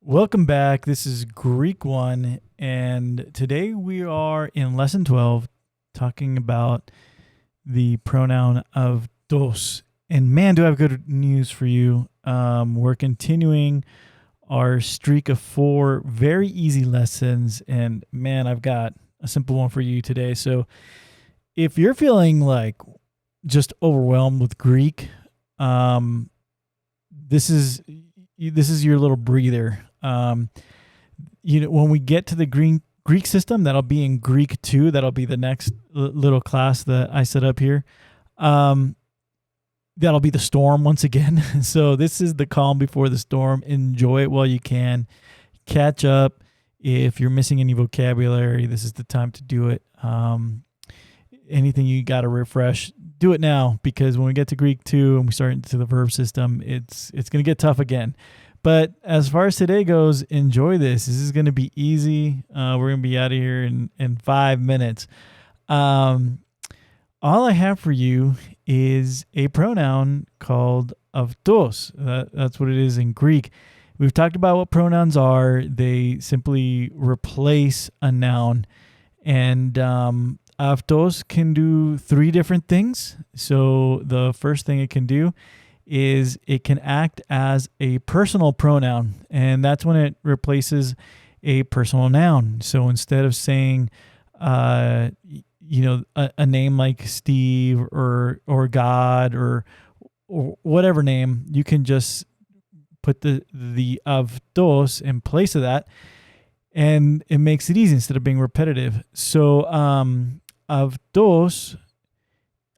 Welcome back. This is Greek 1, and today we are in Lesson 12 talking about the pronoun avtos. And man, do I have good news for you. We're continuing our streak of 4 very easy lessons, and man, I've got a simple one for you today. So if you're feeling like just overwhelmed with Greek, this is your little breather. When we get to the Greek system, that'll be in Greek 2. That'll be the next little class that I set up here. That'll be the storm once again. So this is the calm before the storm. Enjoy it while you can. Catch up. If you're missing any vocabulary, this is the time to do it. Anything you got to refresh, do it now, because when we get to Greek 2 and we start into the verb system, it's going to get tough again. But as far as today goes, enjoy this. This is going to be easy. We're going to be out of here in 5 minutes. All I have for you is a pronoun called avtos. That's what it is in Greek. We've talked about what pronouns are. They simply replace a noun. And avtos can do 3 different things. So the first thing it can do is it can act as a personal pronoun, and that's when it replaces a personal noun. So instead of saying, a name like Steve or God or whatever name, you can just put the avtos in place of that, and it makes it easy instead of being repetitive. So avtos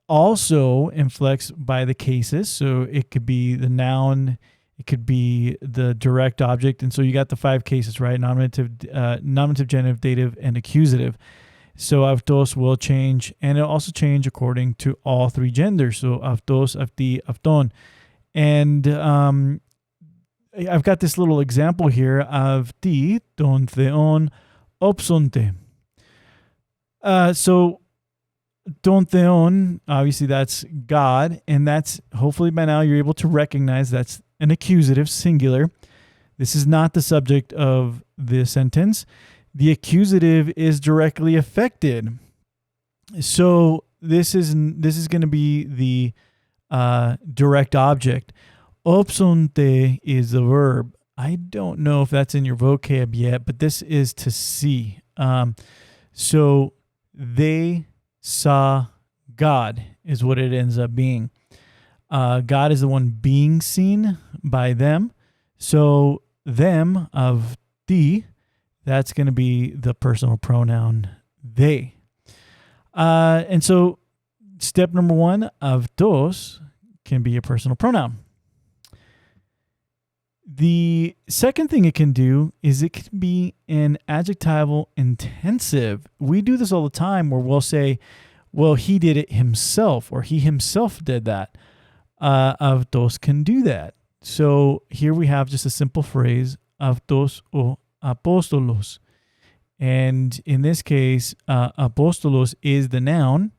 also inflects by the cases. So it could be the noun, it could be the direct object. And so you got the 5 cases, right? Nominative, genitive, dative, and accusative. So avtos will change, and it'll also change according to all 3 genders. So avtos, avti, avton. And I've got this little example here, avti, ton, theon, opsonte. So Don theon, obviously that's God, and that's, hopefully by now you're able to recognize that's an accusative, singular. This is not the subject of the sentence. The accusative is directly affected. So this is going to be the direct object. Opsonte is the verb. I don't know if that's in your vocab yet, but this is to see. So they saw God is what it ends up being. God is the one being seen by them. So them, of the, that's going to be the personal pronoun they. And so step number 1, avtos, can be a personal pronoun. The second thing it can do is it can be an adjectival intensive. We do this all the time where we'll say, well, he did it himself, or he himself did that. Avtos can do that. So here we have just a simple phrase, avtos o apostolos. And in this case, apostolos is the noun,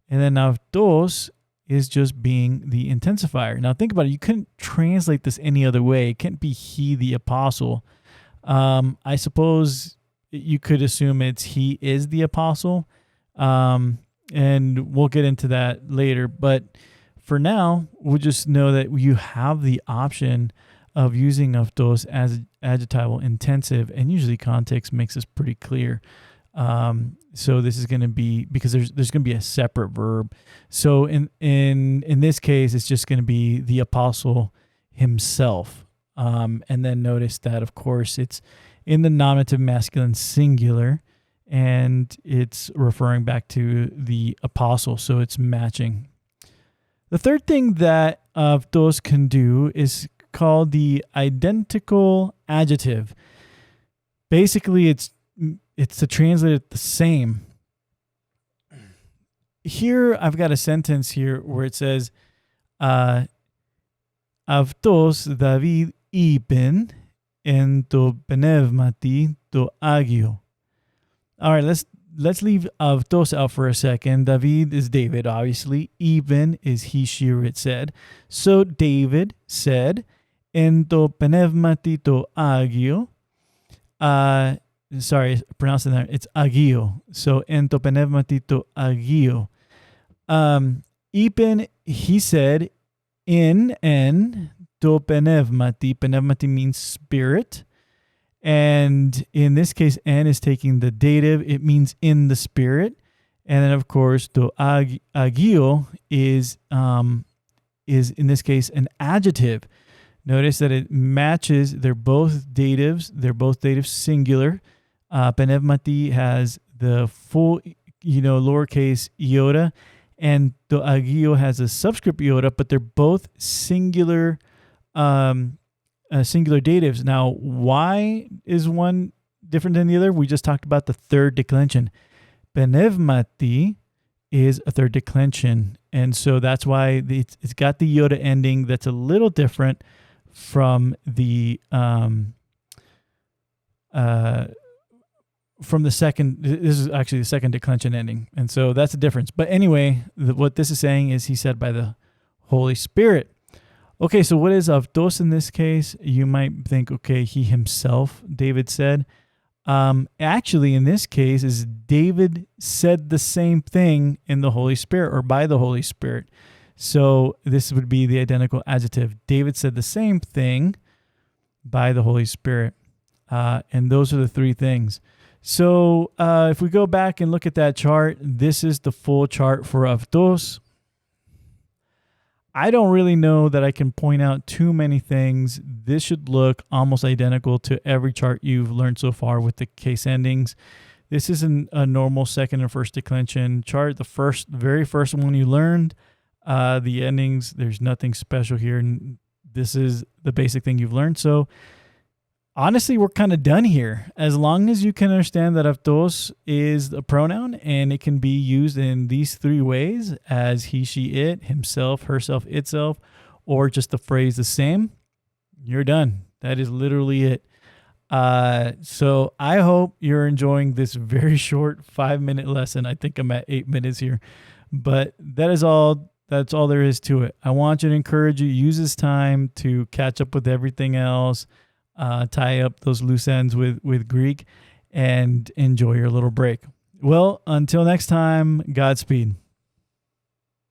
and then avtos is just being the intensifier. Now think about it. You couldn't translate this any other way. It can't be he, the apostle. I suppose you could assume it's he is the apostle. And we'll get into that later. But for now, we'll just know that you have the option of using avtos as adjectival intensive, and usually context makes this pretty clear. So this is going to be, because there's going to be a separate verb. So in this case, it's just going to be the apostle himself. And then notice that, of course, it's in the nominative masculine singular, and it's referring back to the apostle. So it's matching. The third thing that avtos can do is called the identical adjective. Basically, it's to translate it the same. Here, I've got a sentence here where it says, avtos David ipen en to pneumati to agio. All right, let's leave avtos out for a second. David is David, obviously. Ipen is he, she, or it said. So David said, en to pneumati to agio, Sorry, pronouncing that. It's agio. So en to pneumati to agio. Ipen, he said, in en to pneumati. Pneumati means spirit. And in this case, en is taking the dative. It means in the spirit. And then, of course, to agio is in this case an adjective. Notice that it matches. They're both datives. They're both dative singular. Pneumati has the full, lowercase iota, and to agio has a subscript iota, but they're both singular, singular datives. Now, why is one different than the other? We just talked about the third declension. Pneumati is a third declension, and so that's why it's got the iota ending that's a little different from the second. This is actually the second declension ending, and so that's the difference. But anyway, what this is saying is he said by the Holy Spirit. Okay, so what is αυτος in this case? You might think, okay, he himself, David said. Actually, in this case, is David said the same thing in the Holy Spirit or by the Holy Spirit. So this would be the identical adjective. David said the same thing by the Holy Spirit. And those are the three things. So if we go back and look at that chart, this is the full chart for αυτος. I don't really know that I can point out too many things. This should look almost identical to every chart you've learned so far with the case endings. This isn't a normal second and first declension chart. The very first one you learned, the endings, there's nothing special here. And this is the basic thing you've learned. So honestly, we're kind of done here. As long as you can understand that αυτος is a pronoun and it can be used in these three ways as he, she, it, himself, herself, itself, or just the phrase the same, you're done. That is literally it. So I hope you're enjoying this very short 5-minute lesson. I think I'm at 8 minutes here, but that is all. That's all there is to it. I want you to encourage you, use this time to catch up with everything else. Tie up those loose ends with Greek and enjoy your little break. Well, until next time, Godspeed.